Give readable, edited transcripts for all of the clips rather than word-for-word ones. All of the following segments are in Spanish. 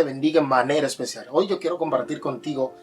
bendiga en manera especial. Hoy yo quiero compartir contigo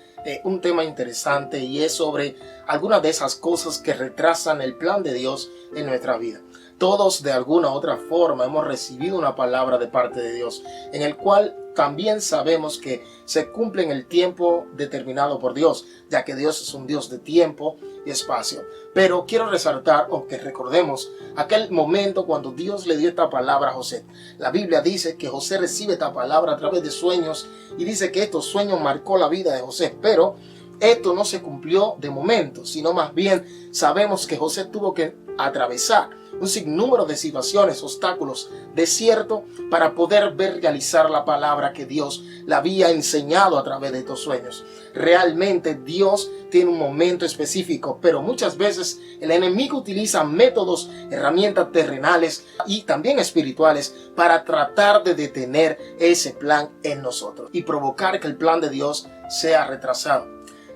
un tema interesante y es sobre algunas de esas cosas que retrasan el plan de Dios en nuestra vida. Todos de alguna u otra forma hemos recibido una palabra de parte de Dios en el cual también sabemos que se cumple en el tiempo determinado por Dios, ya que Dios es un Dios de tiempo y espacio. Pero quiero resaltar o que recordemos aquel momento cuando Dios le dio esta palabra a José. La Biblia dice que José recibe esta palabra a través de sueños y dice que estos sueños marcó la vida de José, pero esto no se cumplió de momento, sino más bien sabemos que José tuvo que atravesar un sinnúmero de situaciones, obstáculos, desierto para poder ver realizar la palabra que Dios le había enseñado a través de estos sueños. Realmente Dios tiene un momento específico, pero muchas veces el enemigo utiliza métodos, herramientas terrenales y también espirituales para tratar de detener ese plan en nosotros y provocar que el plan de Dios sea retrasado.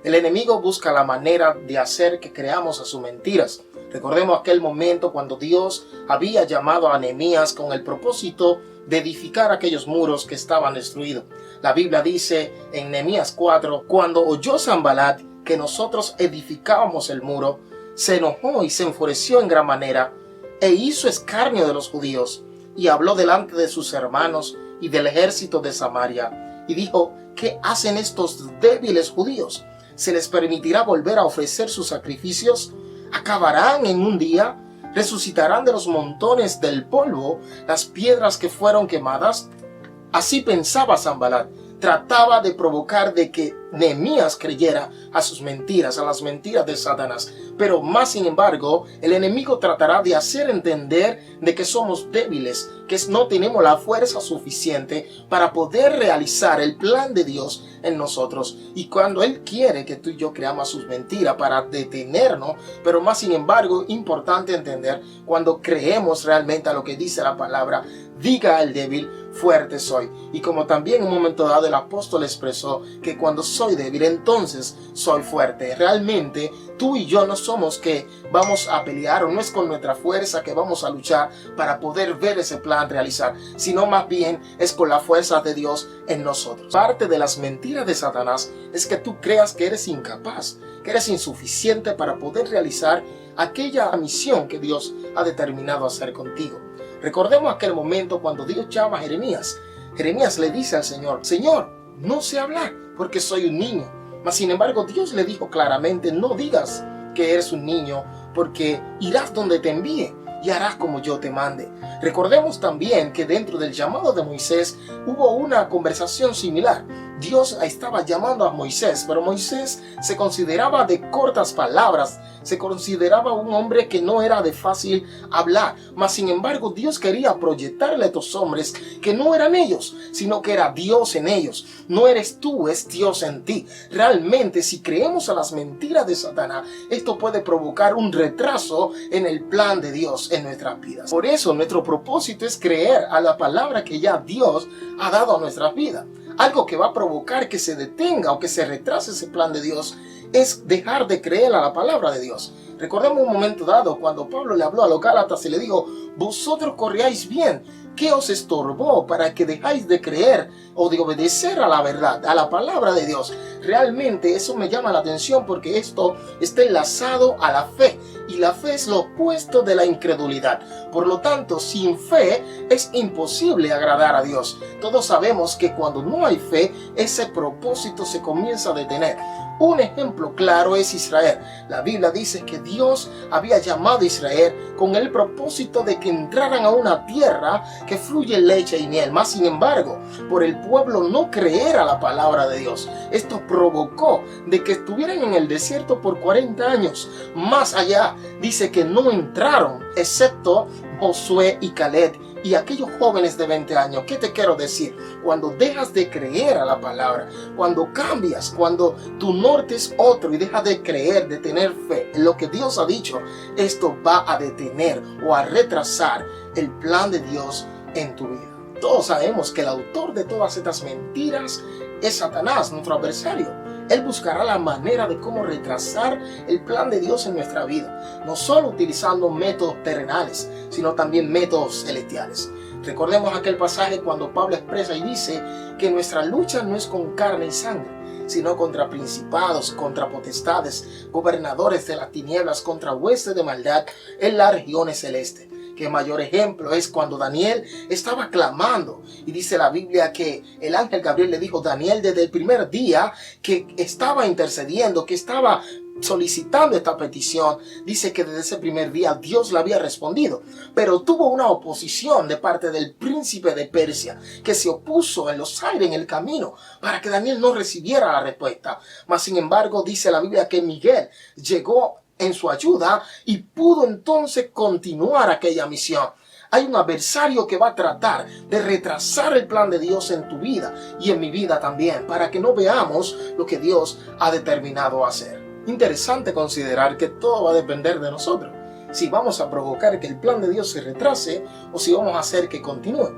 El enemigo busca la manera de hacer que creamos a sus mentiras. Recordemos aquel momento cuando Dios había llamado a Nehemías con el propósito de edificar aquellos muros que estaban destruidos. La Biblia dice en Nehemías 4, cuando oyó Sanballat que nosotros edificábamos el muro, se enojó y se enfureció en gran manera e hizo escarnio de los judíos y habló delante de sus hermanos y del ejército de Samaria y dijo: ¿qué hacen estos débiles judíos? ¿Se les permitirá volver a ofrecer sus sacrificios? ¿Acabarán en un día? ¿Resucitarán de los montones del polvo las piedras que fueron quemadas? Así pensaba Sanballat. Trataba de provocar de que Nehemías creyera a sus mentiras, a las mentiras de Satanás. Pero más sin embargo, el enemigo tratará de hacer entender de que somos débiles, que no tenemos la fuerza suficiente para poder realizar el plan de Dios en nosotros. Y cuando Él quiere que tú y yo creamos sus mentiras para detenernos, pero más sin embargo, importante entender, cuando creemos realmente a lo que dice la palabra, diga al débil, fuerte soy. Y como también en un momento dado el apóstol expresó que cuando soy débil, entonces soy fuerte. Realmente tú y yo no somos que vamos a pelear, o no es con nuestra fuerza que vamos a luchar para poder ver ese plan realizar, sino más bien es con la fuerza de Dios en nosotros. Parte de las mentiras de Satanás es que tú creas que eres incapaz, que eres insuficiente para poder realizar aquella misión que Dios ha determinado hacer contigo. Recordemos aquel momento cuando Dios llama a Jeremías. Jeremías le dice al Señor: Señor, no sé hablar porque soy un niño. Mas sin embargo Dios le dijo claramente: no digas que eres un niño, porque irás donde te envíe y harás como yo te mande. Recordemos también que dentro del llamado de Moisés hubo una conversación similar. Dios estaba llamando a Moisés, pero Moisés se consideraba de cortas palabras, se consideraba un hombre que no era de fácil hablar. Mas sin embargo Dios quería proyectarle a estos hombres que no eran ellos, sino que era Dios en ellos. No eres tú, es Dios en ti. Realmente, si creemos a las mentiras de Satanás, esto puede provocar un retraso en el plan de Dios en nuestras vidas. Por eso nuestro propósito es creer a la palabra que ya Dios ha dado a nuestras vidas. Algo que va a provocar que se detenga o que se retrase ese plan de Dios es dejar de creer a la palabra de Dios. Recordemos un momento dado cuando Pablo le habló a los Gálatas y le dijo: vosotros corríais bien, ¿qué os estorbó para que dejáis de creer o de obedecer a la verdad, a la palabra de Dios? Realmente eso me llama la atención porque esto está enlazado a la fe y la fe es lo opuesto de la incredulidad. Por lo tanto, sin fe es imposible agradar a Dios. Todos sabemos que cuando no hay fe, ese propósito se comienza a detener. Un ejemplo claro es Israel. La Biblia dice que Dios había llamado a Israel con el propósito de que entraran a una tierra que fluye leche y miel. Mas sin embargo, por el pueblo no creer a la palabra de Dios, esto provocó de que estuvieran en el desierto por 40 años. Más allá, dice que no entraron, excepto Josué y Caleb y aquellos jóvenes de 20 años. ¿Qué te quiero decir? Cuando dejas de creer a la palabra, cuando cambias, cuando tu norte es otro y dejas de creer, de tener fe en lo que Dios ha dicho, esto va a detener o a retrasar el plan de Dios en tu vida. Todos sabemos que el autor de todas estas mentiras es Satanás, nuestro adversario. Él buscará la manera de cómo retrasar el plan de Dios en nuestra vida, no solo utilizando métodos terrenales, sino también métodos celestiales. Recordemos aquel pasaje cuando Pablo expresa y dice que nuestra lucha no es con carne y sangre, sino contra principados, contra potestades, gobernadores de las tinieblas, contra huestes de maldad en las regiones celestes. Que mayor ejemplo es cuando Daniel estaba clamando, y dice la Biblia que el ángel Gabriel le dijo a Daniel desde el primer día que estaba intercediendo, que estaba solicitando esta petición. Dice que desde ese primer día Dios le había respondido, pero tuvo una oposición de parte del príncipe de Persia, que se opuso en los aires, en el camino, para que Daniel no recibiera la respuesta. Mas sin embargo dice la Biblia que Miguel llegó en su ayuda y pudo entonces continuar aquella misión. Hay un adversario que va a tratar de retrasar el plan de Dios en tu vida y en mi vida también, para que no veamos lo que Dios ha determinado hacer. Interesante considerar que todo va a depender de nosotros, si vamos a provocar que el plan de Dios se retrase o si vamos a hacer que continúe.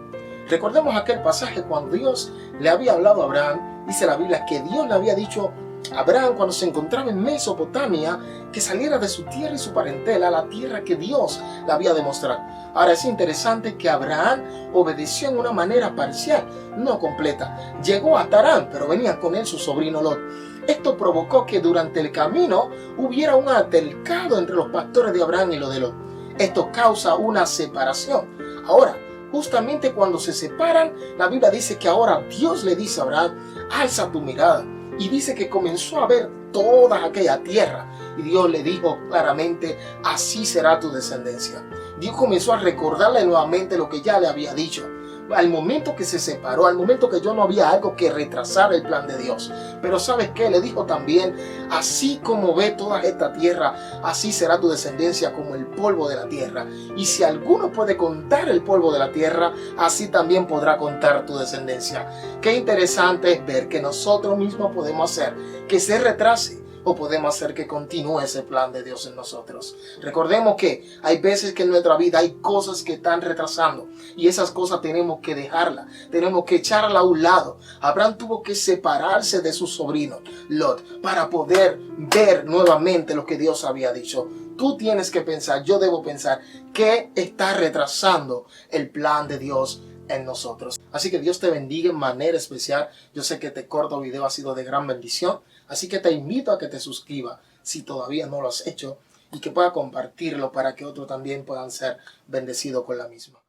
Recordemos aquel pasaje cuando Dios le había hablado a Abraham. Dice la Biblia que Dios le había dicho a Abraham cuando se encontraba en Mesopotamia que saliera de su tierra y su parentela a la tierra que Dios le había demostrado. Ahora es interesante que Abraham obedeció en una manera parcial, no completa. Llegó a Tarán, pero venía con él su sobrino Lot. Esto provocó que durante el camino hubiera un altercado entre los pastores de Abraham y los de Lot. Esto causa una separación. Ahora, justamente cuando se separan, la Biblia dice que ahora Dios le dice a Abraham: alza tu mirada. Y dice que comenzó a ver toda aquella tierra. Y Dios le dijo claramente: así será tu descendencia. Dios comenzó a recordarle nuevamente lo que ya le había dicho. Al momento que se separó, al momento que yo no había algo que retrasar el plan de Dios. Pero ¿sabes qué? Le dijo también: así como ve toda esta tierra, así será tu descendencia como el polvo de la tierra. Y si alguno puede contar el polvo de la tierra, así también podrá contar tu descendencia. Qué interesante es ver que nosotros mismos podemos hacer que se retrase, o podemos hacer que continúe ese plan de Dios en nosotros. Recordemos que hay veces que en nuestra vida hay cosas que están retrasando, y esas cosas tenemos que dejarlas, tenemos que echarla a un lado. Abraham tuvo que separarse de su sobrino Lot para poder ver nuevamente lo que Dios había dicho. Tú tienes que pensar, yo debo pensar, ¿qué está retrasando el plan de Dios en nosotros? Así que Dios te bendiga en manera especial. Yo sé que este corto video ha sido de gran bendición, así que te invito a que te suscribas si todavía no lo has hecho, y que puedas compartirlo para que otros también puedan ser bendecidos con la misma.